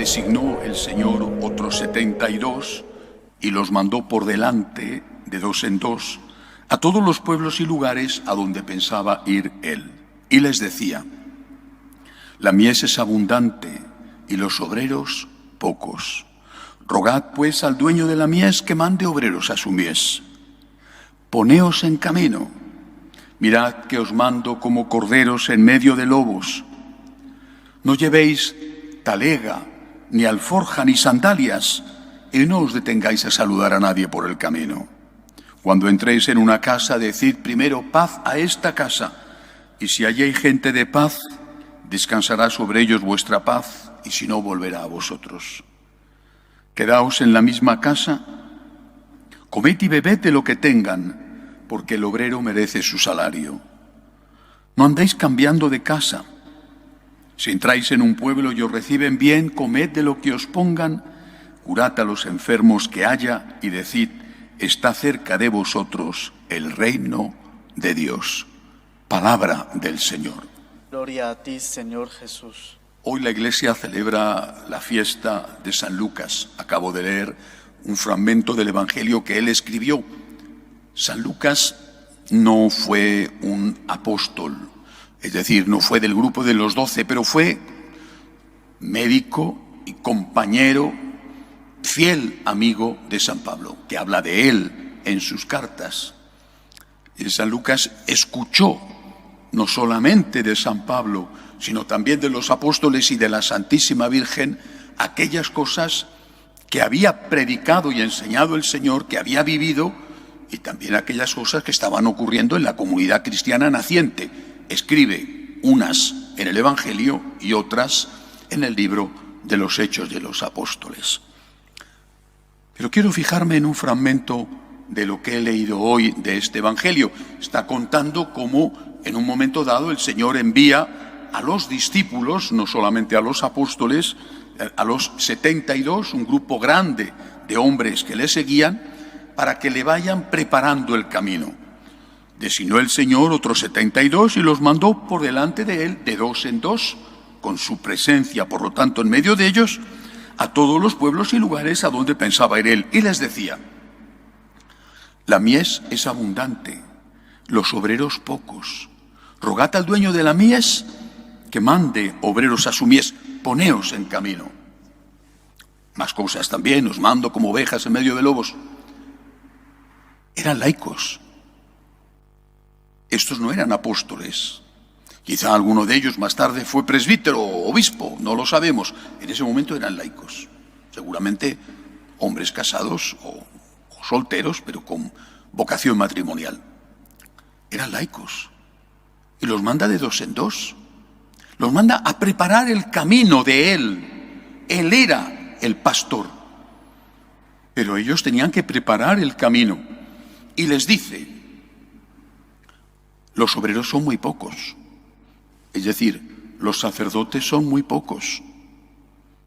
designó el Señor otros 72 y los mandó por delante, de dos en dos, a todos los pueblos y lugares a donde pensaba ir él. Y les decía: la mies es abundante y los obreros pocos. Rogad pues al dueño de la mies que mande obreros a su mies. Poneos en camino. Mirad que os mando como corderos en medio de lobos. No llevéis talega, ni alforja, ni sandalias, y no os detengáis a saludar a nadie por el camino. Cuando entréis en una casa, decid primero: paz a esta casa. Y si allí hay gente de paz, descansará sobre ellos vuestra paz, y si no, volverá a vosotros. Quedaos en la misma casa, comed y bebed de lo que tengan, porque el obrero merece su salario. No andéis cambiando de casa. Si entráis en un pueblo y os reciben bien, comed de lo que os pongan, curad a los enfermos que haya y decid: está cerca de vosotros el reino de Dios. Palabra del Señor. Gloria a ti, Señor Jesús. Hoy la Iglesia celebra la fiesta de San Lucas. Acabo de leer un fragmento del Evangelio que él escribió. San Lucas no fue un apóstol, es decir, no fue del grupo de los 12, pero fue médico y compañero, fiel amigo de San Pablo, que habla de él en sus cartas. Y San Lucas escuchó no solamente de San Pablo, sino también de los apóstoles y de la Santísima Virgen, aquellas cosas que había predicado y enseñado el Señor, que había vivido, y también aquellas cosas que estaban ocurriendo en la comunidad cristiana naciente. Escribe unas en el Evangelio y otras en el libro de los Hechos de los Apóstoles. Pero quiero fijarme en un fragmento de lo que he leído hoy de este Evangelio. Está contando cómo en un momento dado el Señor envía a los discípulos, no solamente a los apóstoles, a los 72, un grupo grande de hombres que le seguían, para que le vayan preparando el camino. Designó el Señor otros 72 y los mandó por delante de él, de dos en dos, con su presencia, por lo tanto, en medio de ellos, a todos los pueblos y lugares a donde pensaba ir él. Y les decía: la mies es abundante, los obreros pocos. Rogad al dueño de la mies que mande obreros a su mies. Poneos en camino. Más cosas también, os mando como ovejas en medio de lobos. Eran laicos. Estos no eran apóstoles. Quizá alguno de ellos más tarde fue presbítero o obispo, no lo sabemos. En ese momento eran laicos. Seguramente hombres casados o solteros, pero con vocación matrimonial. Eran laicos. Y los manda de dos en dos. Los manda a preparar el camino de él. Él era el pastor. Pero ellos tenían que preparar el camino. Y les dice: los obreros son muy pocos. Es decir, los sacerdotes son muy pocos.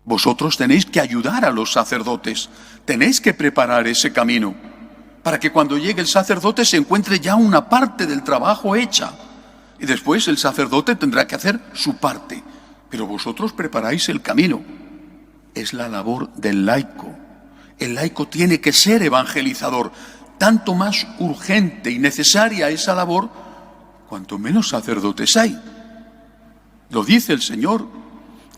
Vosotros tenéis que ayudar a los sacerdotes. Tenéis que preparar ese camino para que cuando llegue el sacerdote se encuentre ya una parte del trabajo hecha. Y después el sacerdote tendrá que hacer su parte. Pero vosotros preparáis el camino. Es la labor del laico. El laico tiene que ser evangelizador. Tanto más urgente y necesaria esa labor, cuanto menos sacerdotes hay. Lo dice el Señor,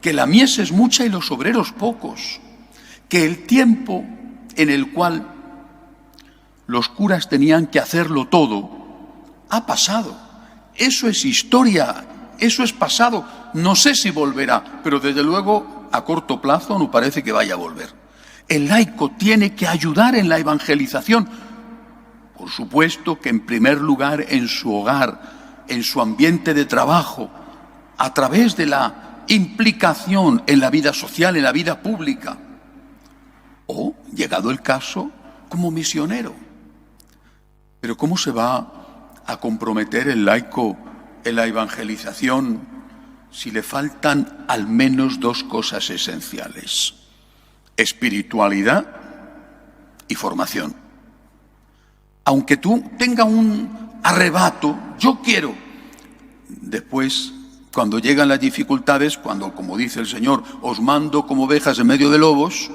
que la mies es mucha y los obreros pocos. Que el tiempo en el cual los curas tenían que hacerlo todo ha pasado. Eso es historia, eso es pasado. No sé si volverá, pero desde luego a corto plazo no parece que vaya a volver. El laico tiene que ayudar en la evangelización. Por supuesto que en primer lugar en su hogar, en su ambiente de trabajo, a través de la implicación en la vida social, en la vida pública. O, llegado el caso, como misionero. Pero ¿cómo se va a comprometer el laico en la evangelización si le faltan al menos dos cosas esenciales: espiritualidad y formación? Aunque tú tengas un arrebato, yo quiero, después Cuando llegan las dificultades, cuando, como dice el Señor, os mando como ovejas en medio de lobos,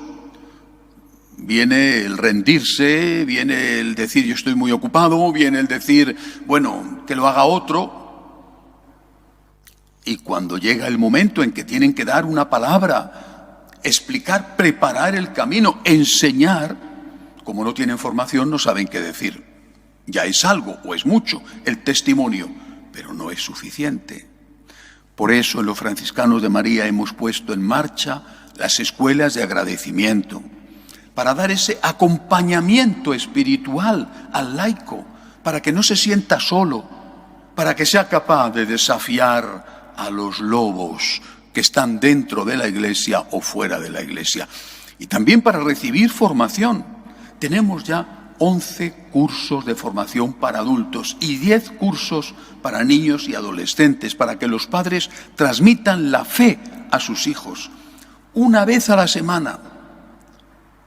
viene el rendirse, viene el decir yo estoy muy ocupado, viene el decir, bueno, que lo haga otro. Y cuando llega el momento en que tienen que dar una palabra, explicar, preparar el camino, enseñar, como no tienen formación no saben qué decir. Ya es algo o es mucho el testimonio, pero no es suficiente. Por eso en los franciscanos de María hemos puesto en marcha las escuelas de agradecimiento, para dar ese acompañamiento espiritual al laico, para que no se sienta solo, para que sea capaz de desafiar a los lobos que están dentro de la Iglesia o fuera de la Iglesia. Y también para recibir formación. Tenemos ya 11 cursos de formación para adultos y 10 cursos para niños y adolescentes, para que los padres transmitan la fe a sus hijos. Una vez a la semana,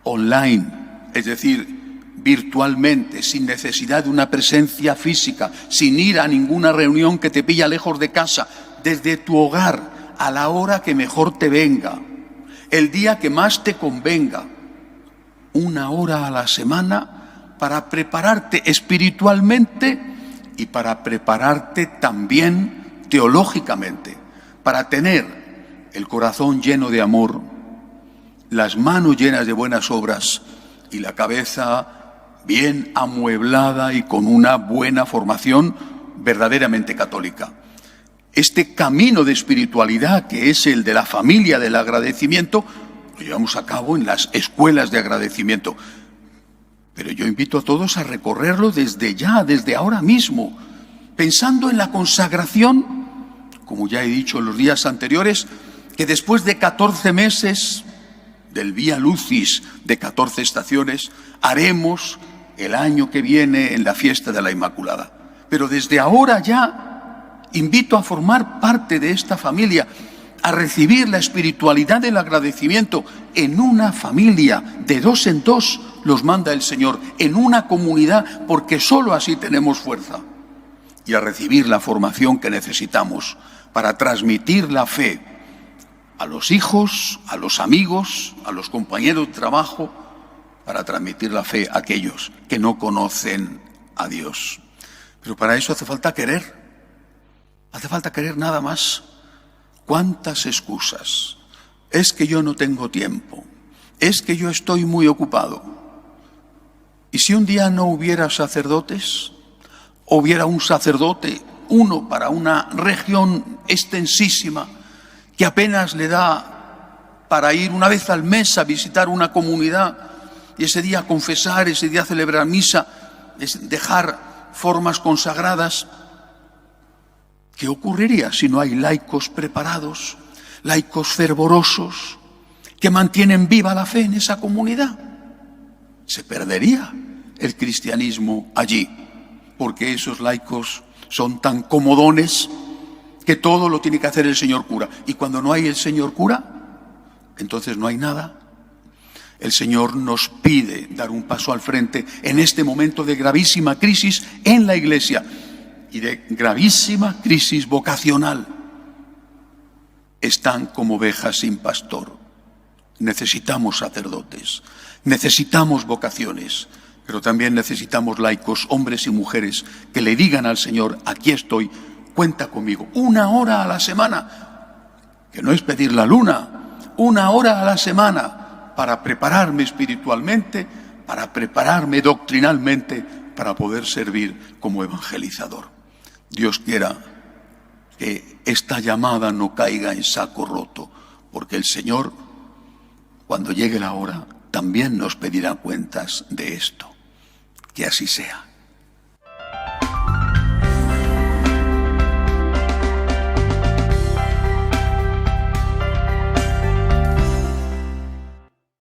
online, es decir, virtualmente, sin necesidad de una presencia física, sin ir a ninguna reunión que te pilla lejos de casa, desde tu hogar, a la hora que mejor te venga, el día que más te convenga, 1 hora a la semana para prepararte espiritualmente y para prepararte también teológicamente, para tener el corazón lleno de amor, las manos llenas de buenas obras y la cabeza bien amueblada y con una buena formación verdaderamente católica. Este camino de espiritualidad, que es el de la familia del agradecimiento, lo llevamos a cabo en las escuelas de agradecimiento. Pero yo invito a todos a recorrerlo desde ya, desde ahora mismo, pensando en la consagración, como ya he dicho en los días anteriores, que después de 14 meses del Vía Lucis, de 14 estaciones, haremos el año que viene en la fiesta de la Inmaculada. Pero desde ahora ya invito a formar parte de esta familia, a recibir la espiritualidad del agradecimiento en una familia, de 2 en 2 los manda el Señor, en una comunidad, porque solo así tenemos fuerza. Y a recibir la formación que necesitamos para transmitir la fe a los hijos, a los amigos, a los compañeros de trabajo, para transmitir la fe a aquellos que no conocen a Dios. Pero para eso hace falta querer. Hace falta querer nada más. ¿Cuántas excusas? Es que yo no tengo tiempo. Es que yo estoy muy ocupado. ¿Y si un día no hubiera sacerdotes? ¿Hubiera un sacerdote, uno para una región extensísima, que apenas le da para ir una vez al mes a visitar una comunidad y ese día confesar, ese día celebrar misa, dejar formas consagradas? ¿Qué ocurriría si no hay laicos preparados, laicos fervorosos, que mantienen viva la fe en esa comunidad? Se perdería el cristianismo allí, porque esos laicos son tan comodones que todo lo tiene que hacer el señor cura. Y cuando no hay el señor cura, entonces no hay nada. El Señor nos pide dar un paso al frente en este momento de gravísima crisis en la Iglesia y de gravísima crisis vocacional. Están como ovejas sin pastor. Necesitamos sacerdotes, necesitamos vocaciones, pero también necesitamos laicos, hombres y mujeres, que le digan al Señor: aquí estoy, cuenta conmigo. 1 hora a la semana, que no es pedir la luna, 1 hora a la semana para prepararme espiritualmente, para prepararme doctrinalmente, para poder servir como evangelizador. Dios quiera que esta llamada no caiga en saco roto, porque el Señor, cuando llegue la hora, también nos pedirá cuentas de esto. Que así sea.